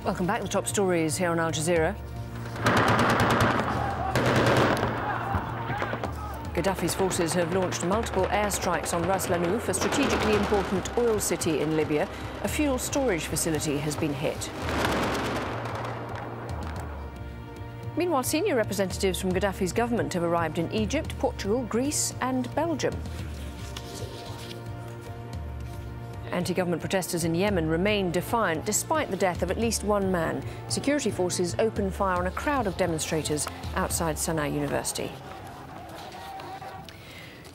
Welcome back. The top stories here on Al Jazeera. Gaddafi's forces have launched multiple airstrikes on Ras Lanouf, a strategically important oil city in Libya. A fuel storage facility has been hit. Meanwhile, senior representatives from Gaddafi's government have arrived in Egypt, Portugal, Greece and Belgium. Anti-government protesters in Yemen remain defiant despite the death of at least one man. Security forces opened fire on a crowd of demonstrators outside Sana'a University.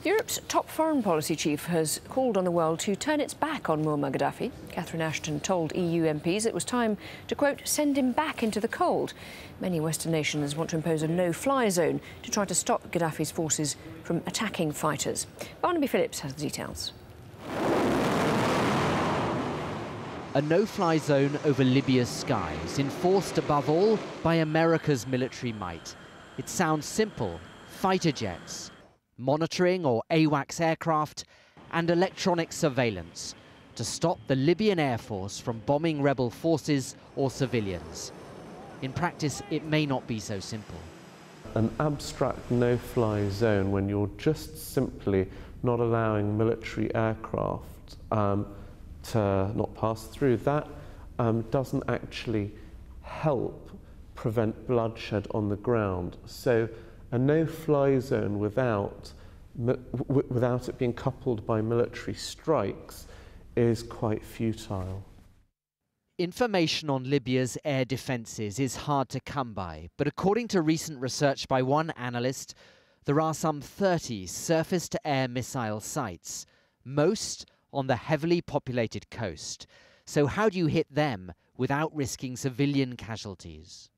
Europe's top foreign policy chief has called on the world to turn its back on Muammar Gaddafi. Catherine Ashton told EU MPs it was time to, quote, send him back into the cold. Many Western nations want to impose a no-fly zone to try to stop Gaddafi's forces from attacking fighters. Barnaby Phillips has the details. A no-fly zone over Libya's skies, enforced above all by America's military might. It sounds simple: fighter jets, monitoring or AWACS aircraft, and electronic surveillance to stop the Libyan Air Force from bombing rebel forces or civilians. In practice, it may not be so simple. An abstract no-fly zone, when you're just simply not allowing military aircraft to not pass through, that doesn't actually help prevent bloodshed on the ground. So a no-fly zone without it being coupled by military strikes is quite futile. Information on Libya's air defences is hard to come by, but according to recent research by one analyst, there are some 30 surface-to-air missile sites, most on the heavily populated coast. So how do you hit them without risking civilian casualties?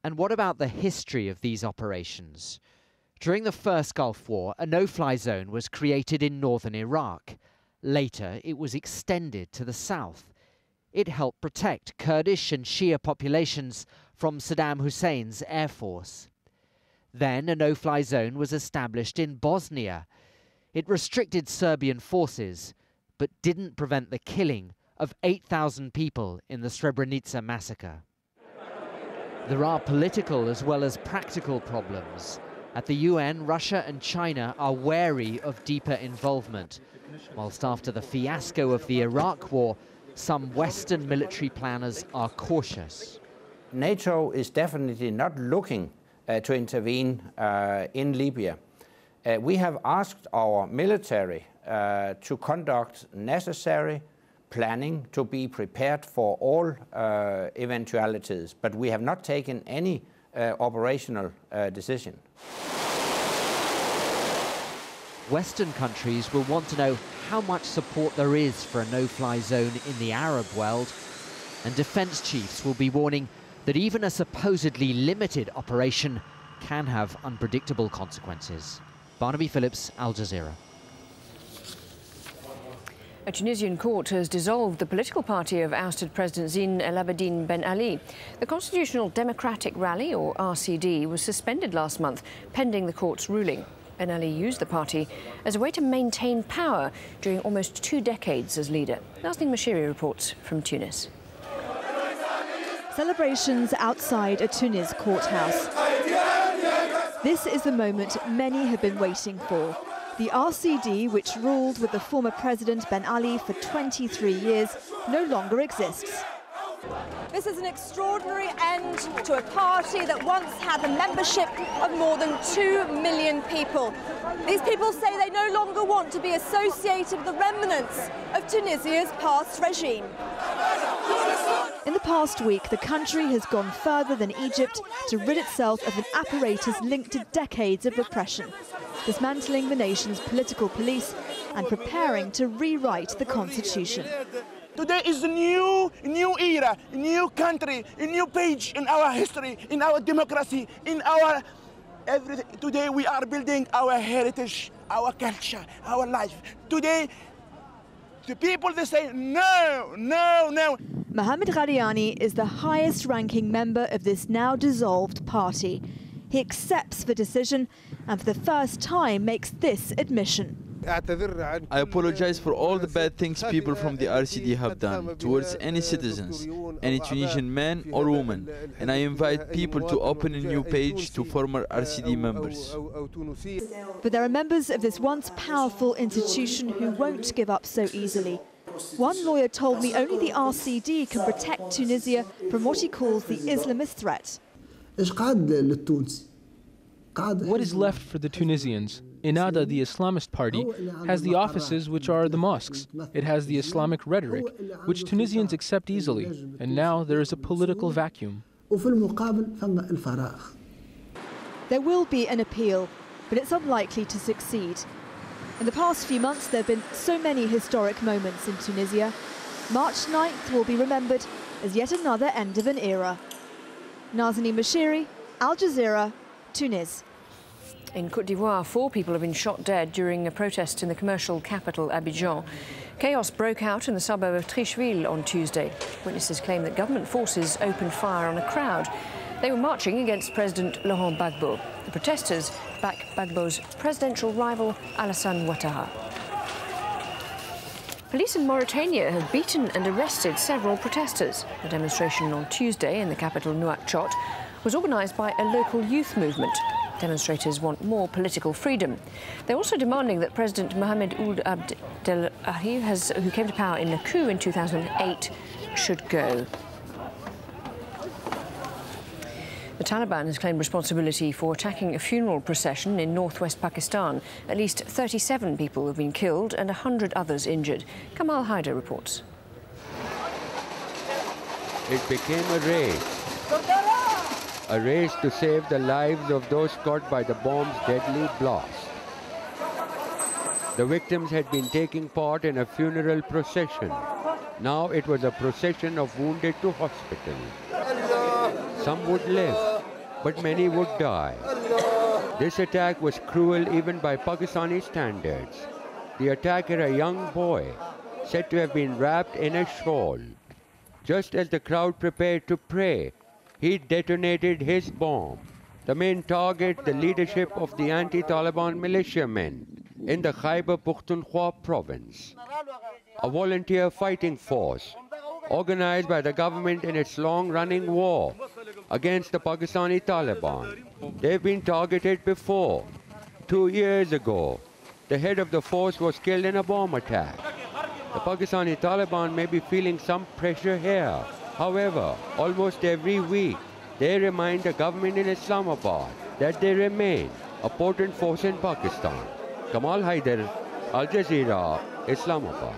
And what about the history of these operations? During the first Gulf War, a no-fly zone was created in northern Iraq. Later, it was extended to the south. It helped protect Kurdish and Shia populations from Saddam Hussein's air force. Then a no-fly zone was established in Bosnia. It restricted Serbian forces, but didn't prevent the killing of 8,000 people in the Srebrenica massacre. There are political as well as practical problems. At the UN, Russia and China are wary of deeper involvement, whilst after the fiasco of the Iraq War, some Western military planners are cautious. NATO is definitely not looking to intervene in Libya. We have asked our military to conduct necessary planning to be prepared for all eventualities, but we have not taken any operational decision. Western countries will want to know how much support there is for a no-fly zone in the Arab world, and defence chiefs will be warning that even a supposedly limited operation can have unpredictable consequences. Barnaby Phillips, Al Jazeera. A Tunisian court has dissolved the political party of ousted President Zine El Abidine Ben Ali. The Constitutional Democratic Rally, or RCD, was suspended last month, pending the court's ruling. Ben Ali used the party as a way to maintain power during almost 2 decades as leader. Nazneen Mashiri reports from Tunis. Celebrations outside a Tunis courthouse. This is the moment many have been waiting for. The RCD, which ruled with the former president Ben Ali for 23 years, no longer exists. This is an extraordinary end to a party that once had the membership of more than 2 million people. These people say they no longer want to be associated with the remnants of Tunisia's past regime. In the past week, the country has gone further than Egypt to rid itself of an apparatus linked to decades of repression, dismantling the nation's political police and preparing to rewrite the constitution. Today is a new era, a new country, a new page in our history, in our democracy, in our everything. Today we are building our heritage, our culture, our life. Today, the people, they say no, no, no. Mohamed Ghaliani is the highest-ranking member of this now dissolved party. He accepts the decision and for the first time makes this admission. I apologize for all the bad things people from the RCD have done towards any citizens, any Tunisian man or woman, and I invite people to open a new page to former RCD members. But there are members of this once powerful institution who won't give up so easily. One lawyer told me only the RCD can protect Tunisia from what he calls the Islamist threat. What is left for the Tunisians? Ennahda, the Islamist party, has the offices which are the mosques. It has the Islamic rhetoric, which Tunisians accept easily, and now there is a political vacuum. There will be an appeal, but it's unlikely to succeed. In the past few months, there have been so many historic moments in Tunisia. March 9th will be remembered as yet another end of an era. Nazanin Bashiri, Al Jazeera, Tunis. In Côte d'Ivoire, 4 people have been shot dead during a protest in the commercial capital, Abidjan. Chaos broke out in the suburb of Tricheville on Tuesday. Witnesses claim that government forces opened fire on a crowd. They were marching against President Laurent Gbagbo. The protesters back Gbagbo's presidential rival, Alassane Ouattara. Police in Mauritania have beaten and arrested several protesters. The demonstration on Tuesday in the capital, Nouakchott, was organised by a local youth movement. Demonstrators want more political freedom. They're also demanding that President Mohamed Ould Abdelahi, who came to power in a coup in 2008, should go. The Taliban has claimed responsibility for attacking a funeral procession in northwest Pakistan. At least 37 people have been killed and 100 others injured. Kamal Haider reports. It became a race to save the lives of those caught by the bomb's deadly blast. The victims had been taking part in a funeral procession. Now it was a procession of wounded to hospital. Some would live, but many would die. This attack was cruel even by Pakistani standards. The attacker, a young boy, said to have been wrapped in a shawl. Just as the crowd prepared to pray, he detonated his bomb. The main target, the leadership of the anti-Taliban militiamen in the Khyber Pakhtunkhwa province. A volunteer fighting force organized by the government in its long-running war against the Pakistani Taliban. They've been targeted before. 2 years ago, the head of the force was killed in a bomb attack. The Pakistani Taliban may be feeling some pressure here. However, almost every week, they remind the government in Islamabad that they remain a potent force in Pakistan. Kamal Haider, Al Jazeera, Islamabad.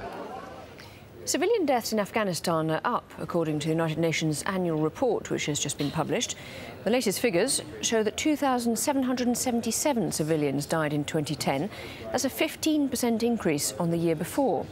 Civilian deaths in Afghanistan are up, according to the United Nations annual report, which has just been published. The latest figures show that 2,777 civilians died in 2010. That's a 15% increase on the year before.